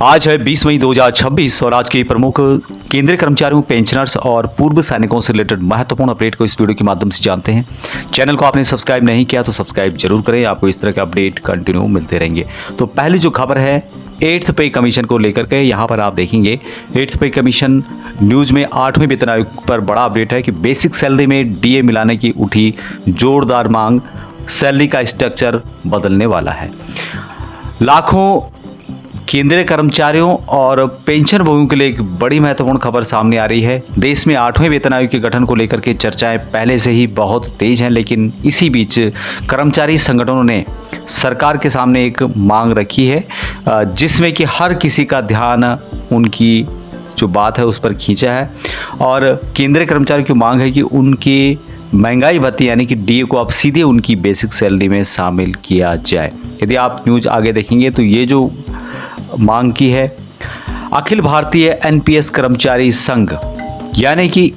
आज है 20 मई 2026 और आज के प्रमुख केंद्रीय कर्मचारियों, पेंशनर्स और पूर्व सैनिकों से रिलेटेड महत्वपूर्ण अपडेट को इस वीडियो के माध्यम से जानते हैं। चैनल को आपने सब्सक्राइब नहीं किया तो सब्सक्राइब जरूर करें, आपको इस तरह के अपडेट कंटिन्यू मिलते रहेंगे। तो पहली जो खबर है 8th पे कमीशन को लेकर के, यहाँ पर आप देखेंगे 8th पे कमीशन न्यूज़ में 8वें वेतन आयोग पर बड़ा अपडेट है कि बेसिक सैलरी में डीए मिलाने की उठी जोरदार मांग, सैलरी का स्ट्रक्चर बदलने वाला है। लाखों केंद्रीय कर्मचारियों और पेंशन भोगियों के लिए एक बड़ी महत्वपूर्ण खबर सामने आ रही है। देश में 8वें वेतन आयोग के गठन को लेकर के चर्चाएं पहले से ही बहुत तेज हैं, लेकिन इसी बीच कर्मचारी संगठनों ने सरकार के सामने एक मांग रखी है, जिसमें कि हर किसी का ध्यान उनकी जो बात है उस पर खींचा है। और केंद्रीय कर्मचारियों की मांग है कि उनकी महंगाई भत्ते यानी कि डीए को अब सीधे उनकी बेसिक सैलरी में शामिल किया जाए। यदि आप न्यूज़ आगे देखेंगे तो ये जो मांग की है अखिल भारतीय एनपीएस कर्मचारी संघ यानी कि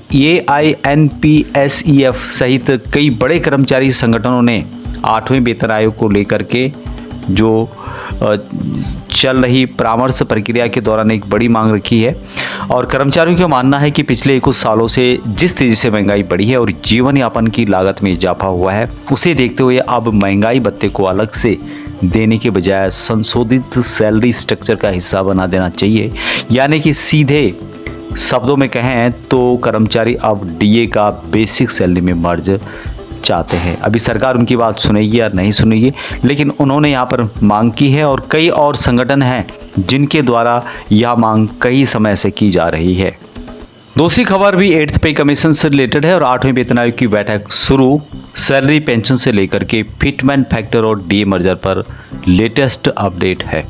AINPSEF सहित कई बड़े कर्मचारी संगठनों ने 8वें वेतन आयोग को लेकर के जो चल रही परामर्श प्रक्रिया के दौरान एक बड़ी मांग रखी है। और कर्मचारियों का मानना है कि पिछले कुछ सालों से जिस तेजी से महंगाई बढ़ी है और जीवन यापन की लागत में इजाफा हुआ है, उसे देखते हुए अब महंगाई भत्ते को अलग से देने के बजाय संशोधित सैलरी स्ट्रक्चर का हिस्सा बना देना चाहिए। यानी कि सीधे शब्दों में कहें तो कर्मचारी अब डीए का बेसिक सैलरी में मर्ज चाहते हैं। अभी सरकार उनकी बात सुनेगी या नहीं सुनेगी, लेकिन उन्होंने यहाँ पर मांग की है और कई और संगठन हैं जिनके द्वारा यह मांग कई समय से की जा रही है। दूसरी खबर भी 8th पे कमीशन से रिलेटेड है और 8वें वेतन आयोग की बैठक शुरू, सैलरी पेंशन से लेकर के फिटमेंट फैक्टर और डीए मर्जर पर लेटेस्ट अपडेट है।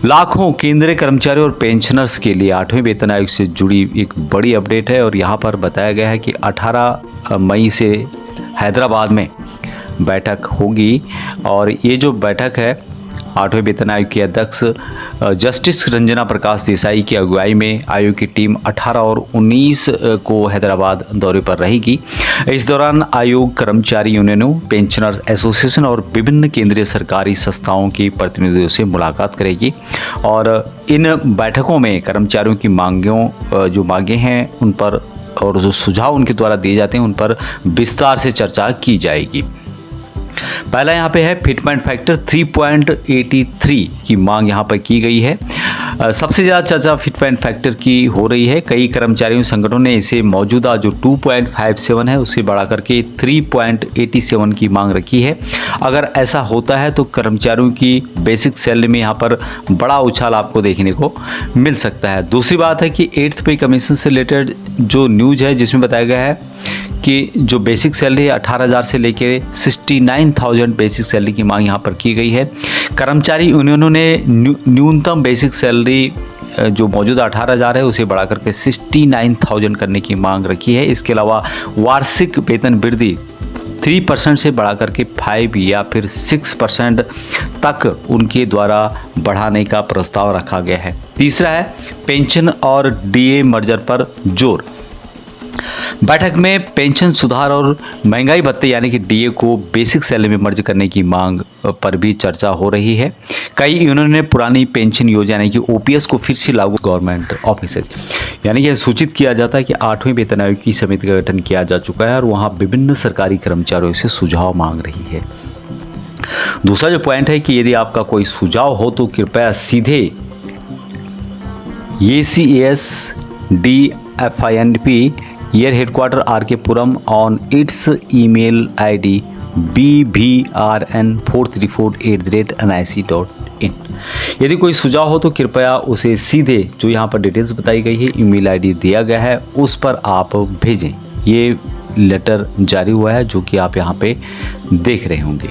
लाखों केंद्रीय कर्मचारी और पेंशनर्स के लिए 8वें वेतन आयोग से जुड़ी एक बड़ी अपडेट है और यहाँ पर बताया गया है कि 18 मई से हैदराबाद में बैठक होगी। और ये जो बैठक है 8वें वेतन आयोग के अध्यक्ष जस्टिस रंजना प्रकाश देसाई की अगुवाई में आयोग की टीम 18 और 19 को हैदराबाद दौरे पर रहेगी। इस दौरान आयोग कर्मचारी यूनियनों, पेंशनर्स एसोसिएशन और विभिन्न केंद्रीय सरकारी संस्थाओं के प्रतिनिधियों से मुलाकात करेगी। और इन बैठकों में कर्मचारियों की जो मांगें हैं उन पर और जो सुझाव उनके द्वारा दिए जाते हैं उन पर विस्तार से चर्चा की जाएगी। पहला यहाँ पे है फिटमेंट फैक्टर 3.83 की मांग यहाँ पर की गई है। सबसे ज़्यादा चर्चा फिटमेंट फैक्टर की हो रही है। कई कर्मचारियों संगठनों ने इसे मौजूदा जो 2.57 है उसे बढ़ा करके 3.87 की मांग रखी है। अगर ऐसा होता है तो कर्मचारियों की बेसिक सैलरी में यहाँ पर बड़ा उछाल आपको देखने को मिल सकता है। दूसरी बात है कि 8th पे कमीशन से रिलेटेड जो न्यूज़ है जिसमें बताया गया है कि जो बेसिक सैलरी 18,000 से लेकर 69,000 बेसिक सैलरी की मांग यहाँ पर की गई है। कर्मचारी यूनियनों ने न्यूनतम बेसिक सैलरी जो मौजूदा 18,000 है उसे बढ़ा करके 69,000 करने की मांग रखी है। इसके अलावा वार्षिक वेतन वृद्धि 3% से बढ़ा करके 5 या फिर 6% तक उनके द्वारा बढ़ाने का प्रस्ताव रखा गया है। तीसरा है पेंशन और डीए मर्जर पर जोर। बैठक में पेंशन सुधार और महंगाई भत्ते यानी कि डीए को बेसिक सैलरी में मर्ज करने की मांग पर भी चर्चा हो रही है। कई यूनियनों ने पुरानी पेंशन योजना यानी कि ओपीएस को फिर से लागू गवर्नमेंट ऑफिस यानी कि सूचित किया जाता है कि 8वें वेतन आयोग की समिति का गठन किया जा चुका है और वहाँ विभिन्न सरकारी कर्मचारियों से सुझाव मांग रही है। दूसरा जो पॉइंट है कि यदि आपका कोई सुझाव हो तो कृपया सीधे ACAS DFINP Year Headquarter RK Puram on its email ID bbrn434@nic.in। यदि कोई सुझाव हो तो कृपया उसे सीधे जो यहाँ पर डिटेल्स बताई गई है ईमेल आईडी दिया गया है उस पर आप भेजें। ये लेटर जारी हुआ है जो कि आप यहाँ पे देख रहे होंगे।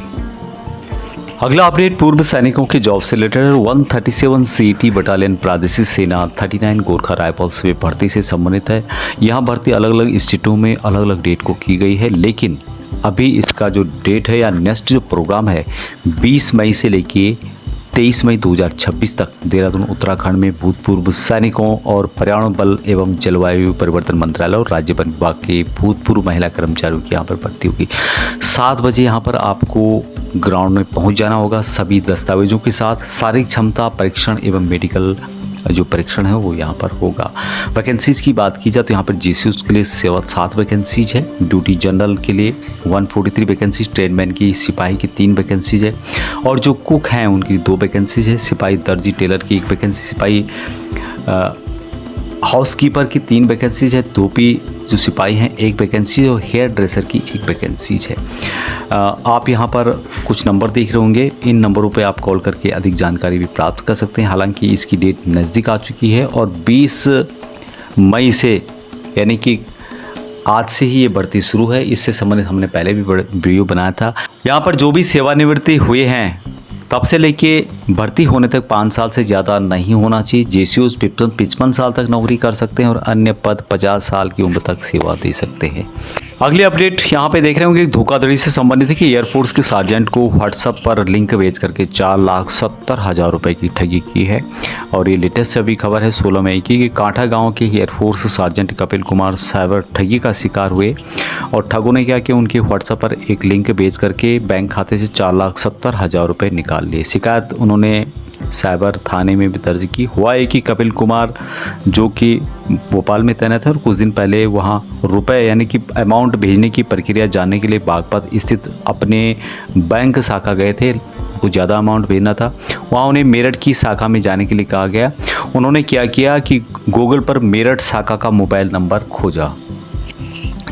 अगला अपडेट पूर्व सैनिकों के जॉब से रिलेटेड 137 CET बटालियन प्रादेशिक सेना 39 गोरखा राइफल्स में भर्ती से संबंधित है। यहाँ भर्ती अलग अलग इंस्टीट्यूट में अलग अलग डेट को की गई है, लेकिन अभी इसका जो डेट है या नेक्स्ट जो प्रोग्राम है 20 मई से लेके 23 मई 2026 तक देहरादून उत्तराखंड में भूतपूर्व सैनिकों और पर्यावरण बल एवं जलवायु परिवर्तन मंत्रालय और राज्य वन विभाग के भूतपूर्व महिला कर्मचारियों की यहाँ पर भर्ती होगी। 7 बजे यहाँ पर आपको ग्राउंड में पहुंच जाना होगा सभी दस्तावेजों के साथ। शारीरिक क्षमता परीक्षण एवं मेडिकल जो परीक्षण है वो यहाँ पर होगा। वैकेंसीज़ की बात की जाए तो यहाँ पर जीसीयूज के लिए 7 वैकेंसीज है। ड्यूटी जनरल के लिए 143 वैकेंसीज, ट्रेडमैन की सिपाही की 3 वैकेंसीज है और जो कुक हैं उनकी 2 वैकेंसीज है। सिपाही दर्जी टेलर की 1 वैकेंसी, सिपाही हाउसकीपर की 3 वैकेंसीज है। टोपी जो सिपाही हैं 1 वैकेंसी है और हेयर ड्रेसर की 1 वैकेंसीज है। आप यहाँ पर कुछ नंबर देख रहे होंगे, इन नंबरों पे आप कॉल करके अधिक जानकारी भी प्राप्त कर सकते हैं। हालांकि इसकी डेट नज़दीक आ चुकी है और 20 मई से यानी कि आज से ही ये भर्ती शुरू है। इससे संबंधित हमने पहले भी वीडियो बनाया था। यहाँ पर जो भी सेवानिवृत्ति हुए हैं तब से लेके भर्ती होने तक 5 साल से ज़्यादा नहीं होना चाहिए। जेसीयूज 55 साल तक नौकरी कर सकते हैं और अन्य पद 50 साल की उम्र तक सेवा दे सकते हैं। अगली अपडेट यहाँ पे देख रहे होंगे धोखाधड़ी से संबंधित है कि एयरफोर्स के सार्जेंट को व्हाट्सएप पर लिंक भेज करके 4,70,000 रुपये की ठगी की है। और ये लेटेस्ट अभी खबर है 16 मई की कि कांठा गांव के air force sergeant Kapil Kumar cyber ठगी का शिकार हुए और ठगों ने क्या कि उनके व्हाट्सएप पर एक लिंक भेज करके बैंक खाते से 4,70,000 रुपये निकाल लिए। शिकायत उन्होंने साइबर थाने में भी दर्ज की। हुआ है कि कपिल कुमार जो कि भोपाल में तैनात है और कुछ दिन पहले वहां रुपए यानी कि अमाउंट भेजने की प्रक्रिया जानने के लिए बागपत स्थित अपने बैंक शाखा गए थे। कुछ ज़्यादा अमाउंट भेजना था, वहां उन्हें मेरठ की शाखा में जाने के लिए कहा गया। उन्होंने क्या किया कि गूगल पर मेरठ शाखा का मोबाइल नंबर खोजा,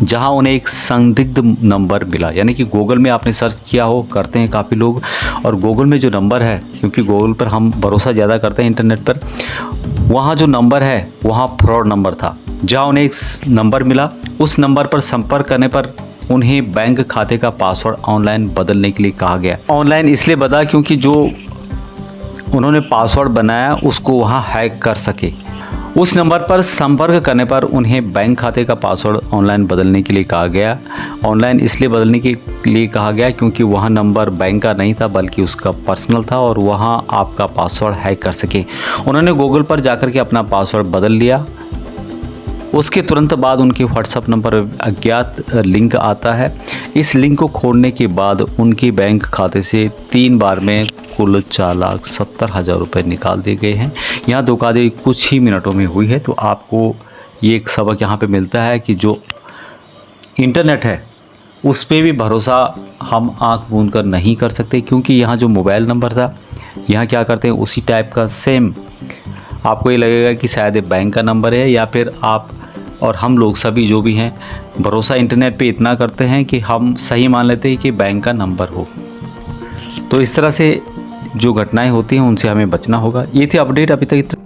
जहां उन्हें एक संदिग्ध नंबर मिला। यानी कि गूगल में आपने सर्च किया हो, करते हैं काफ़ी लोग, और गूगल में जो नंबर है, क्योंकि गूगल पर हम भरोसा ज़्यादा करते हैं इंटरनेट पर, वहाँ जो नंबर है वहाँ फ्रॉड नंबर था। जहाँ उन्हें एक नंबर मिला, उस नंबर पर संपर्क करने पर उन्हें बैंक खाते का पासवर्ड ऑनलाइन बदलने के लिए कहा गया। ऑनलाइन इसलिए बदला क्योंकि जो उन्होंने पासवर्ड बनाया उसको वहाँ हैक कर सके। उस नंबर पर संपर्क करने पर उन्हें बैंक खाते का पासवर्ड ऑनलाइन बदलने के लिए कहा गया। ऑनलाइन इसलिए बदलने के लिए कहा गया क्योंकि वह नंबर बैंक का नहीं था बल्कि उसका पर्सनल था और वहां आपका पासवर्ड हैक कर सके। उन्होंने गूगल पर जाकर के अपना पासवर्ड बदल लिया। उसके तुरंत बाद उनके व्हाट्सएप नंबर अज्ञात लिंक आता है। इस लिंक को खोलने के बाद उनके बैंक खाते से 3 बार में कुल 4,70,000 रुपये निकाल दिए गए हैं। यहाँ धोखाधड़ी कुछ ही मिनटों में हुई है। तो आपको ये एक सबक यहाँ पे मिलता है कि जो इंटरनेट है उस पर भी भरोसा हम आँख मूंद कर नहीं कर सकते, क्योंकि यहाँ जो मोबाइल नंबर था, यहाँ क्या करते हैं उसी टाइप का सेम आपको ये लगेगा कि शायद ये बैंक का नंबर है, या फिर आप और हम लोग सभी जो भी हैं भरोसा इंटरनेट पे इतना करते हैं कि हम सही मान लेते हैं कि बैंक का नंबर हो। तो इस तरह से जो घटनाएं होती हैं उनसे हमें बचना होगा। ये थी अपडेट अभी तक।